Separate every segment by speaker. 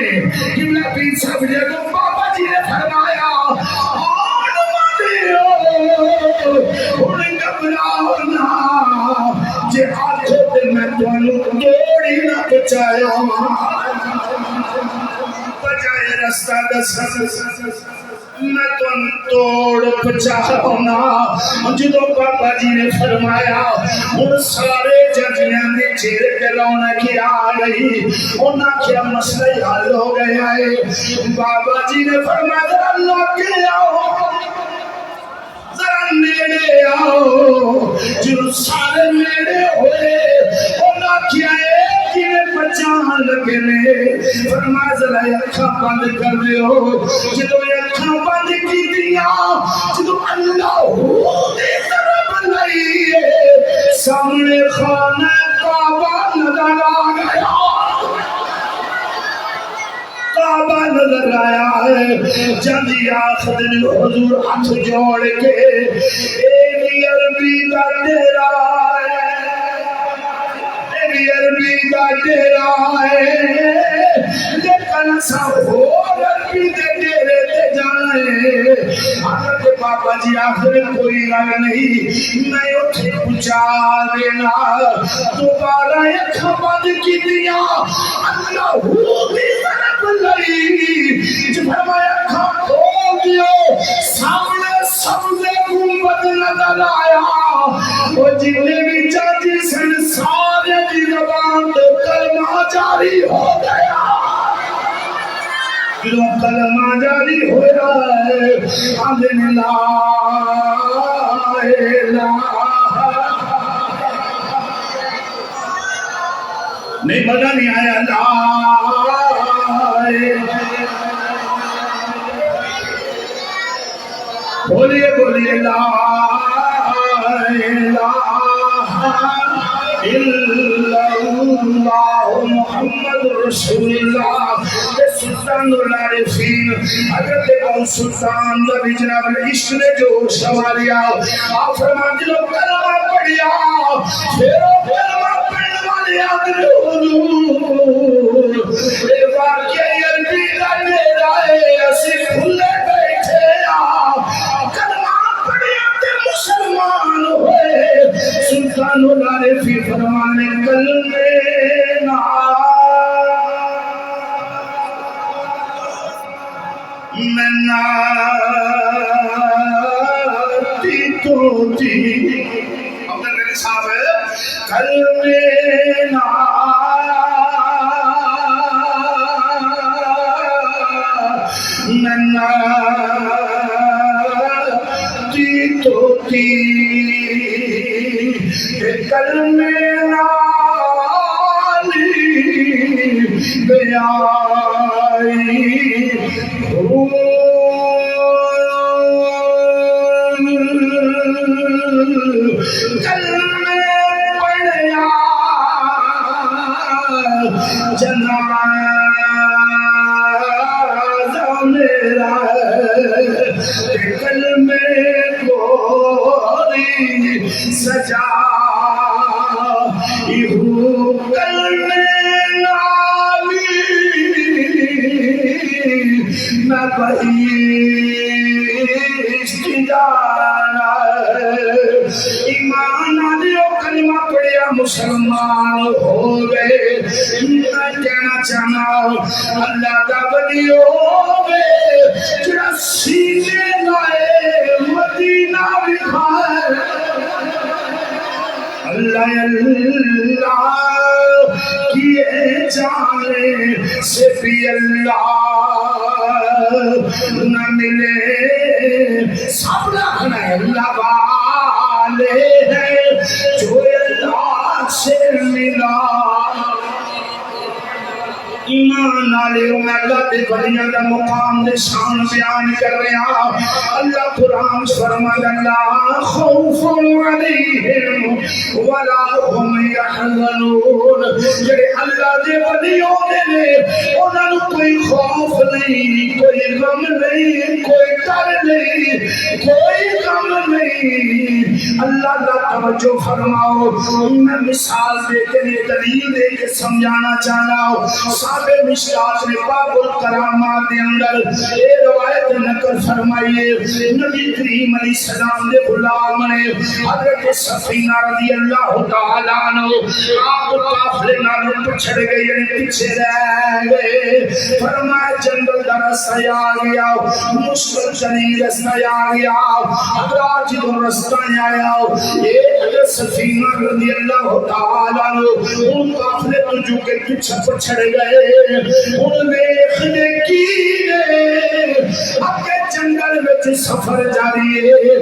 Speaker 1: نے قبلہ پیر صاحب نے تو بابا جی نے فرمایا آن مانیو انہیں گھبراؤ نا جے آتے تے میں تمہیں توڑی نہ بچایا بجائے رستہ دس میں تم توڑ پچھاؤنا جدو بابا جی نے فرمایا ان سارے ججیاں دے چہرے پہ رونقی آ گئی انہاں کیا مسئلہ حل ہو گیا ہے بابا جی نے فرمایا اللہ کے آؤ ذرا نیڑے آؤ جنہوں سارے نیڑے ہوئے انہاں کیا ہے جنہیں بچان لگے لے فرمایا ذرا اکھاں بند کر دے ہو جدو اکھاں بند کی دیا جدو اللہ دی طرف لئیے سامنے خانہ کعبہ نظر آ گیا کعبہ نظر آیا ہے جاندی آخر دن حضور ہاتھ جوڑ کے ایک عربی دا ڈیرا ہے عربی دا ڈیرا ہے لیکن سب اور عربی دے ڈیرے تے جائے حضرت بابا جی آخر کوئی رنگ نہیں میں اٹھے پچا دینا دوبارہ ایک بند کی دیا اللہ دی طرف لئی جو فرمایا کھا کھول دیو سامنے سبزے گنبد نظر آیا وہ جتنے بھی چاچی سن سارے کی زبان تو کلمہ جاری ہو گیا جو کلمہ جاری ہوا ہے آمین لا الہ نہیں مزہ نہیں آیا لا بولیے بولیے لا الہ الا اللہ محمد رسول اللہ سلطان العارفین حضرت ابو سلطان نبی جناب العشق نے جو سوالیا آپ فرمان جلو کلمہ پڑھیا پھر کلمہ پڑھنے والے آدھر حضور اے واقعی عربی کا میرا ہے اسی کھلے بیٹھے کلمہ پڑھیا تے مسلمان ہوئے سلطان العارفین فرمانے کلمے توتی اپنے میرے صاحب کلمے ناتی توتی کلمے نالی بیائی کلمے پڑھیا جنازہ میرا کلمے کوری سجا کلمے نامی نہ بہیشت جانا ایمان آلیو کلمہ پڑھیا مسلمان ہو گئے میں کہنا چاہنا اللہ دا ولی ہو گئے جڑا سینے لائے مدینہ بکھائے اللہ اللہ کیے جانے سے بھی اللہ نہ ملے سب رکھنا اللہ والے ہیں جو اللہ سے ملا ایمان آلے میں اللہ دے بڑیاں دا مقام دے شان بیان کر رہے ہیں اللہ قرآن فرمائے اللہ خوف علیہم ولا هم يحزنون جڑے اللہ دے بڑیوں دے انہاں نوں کوئی خوف نہیں کوئی غم نہیں کوئی ڈر نہیں کوئی غم نہیں اللہ اللہ توجہ فرماؤ، میں مثال دے کے دلیل دے کے سمجھانا چاہنا ہوں۔ صاحب مشکات نے باب الکرامات دے اندر اے روایت نقل فرمائیے، نبی کریم علیہ السلام دے غلام نے حضرت سفینہ رضی اللہ تعالیٰ عنہ آپ قافلے نالوں پچھڑ گئے، یعنی پیچھے رہ گئے۔ فرمایا جنگل دا رستہ آ گیا، مشکل چنی رستہ آ گیا، حضرات جدوں رستہ آیا اے حضرت سفینہ رضی اللہ تعالیٰ عنہ ان قافلے تو جو کے پیچھے پچھڑ گئے، ان دیکھنے کی اب کے جنگل میں سفر جاری ہے،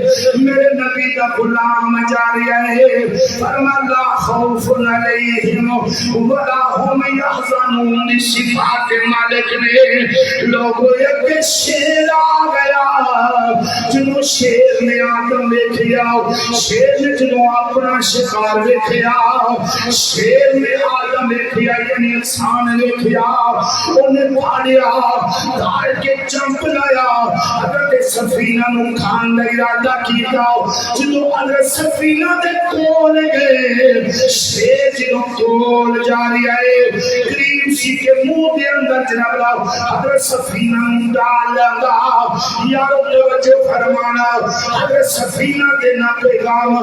Speaker 1: میرے نبی کا غلام جاری ہے۔ فرما لا خوف علیہم ولا هم يحزنون، صفات مالک نے لوگوں ایک شیر آ گیا، جنہوں شیر نے آدم دیکھیا، شیر نے جنہوں اپنا شکار دیکھیا، شیر نے آدم دیکھیا یعنی انسان دیکھیا، انہیں پھاڑیا، دھار کے چمپ لایا، حضرت سفینہ نو کھان دا ارادہ کیتا، جنہوں حضرت سفینہ دے کول گئے، شیر جنہوں کول جاری آئے، قریب سی کے منہ دے اندر جناب حضرت سفینہ نو ڈال لگا۔ یارو توجہ فرمانا، حضرت سفینہ دے نہ کوئی غم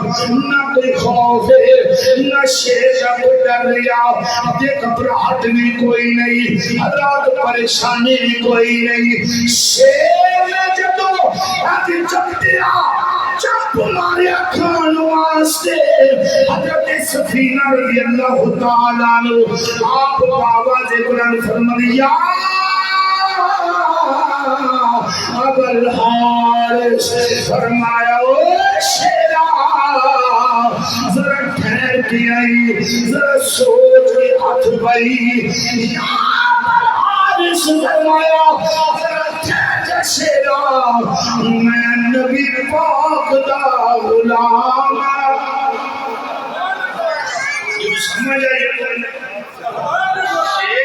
Speaker 1: نہ کوئی خوف ہے، نہ شیر کا کوئی ڈر لیا، دے گھبراہٹ بھی کوئی نہیں، حضرات پریشانی بھی کوئی نہیں۔ شیر نے جدو آدھی جب دیا چپ ماریا کھان واسطے، حضرت سفینہ رضی اللہ تعالیٰ عنہ آپ آواز بلند فرمائی، یا ابا الحارث، فرمایا او شیرا ذرا ٹھہر کے آئی، ذرا سوچ کے ہاتھ بائی، یا ابا الحارث فرمایا ذرا ٹھہر کے شیرا، میں نبی پاک دا غلام، یہ سمجھ آئیے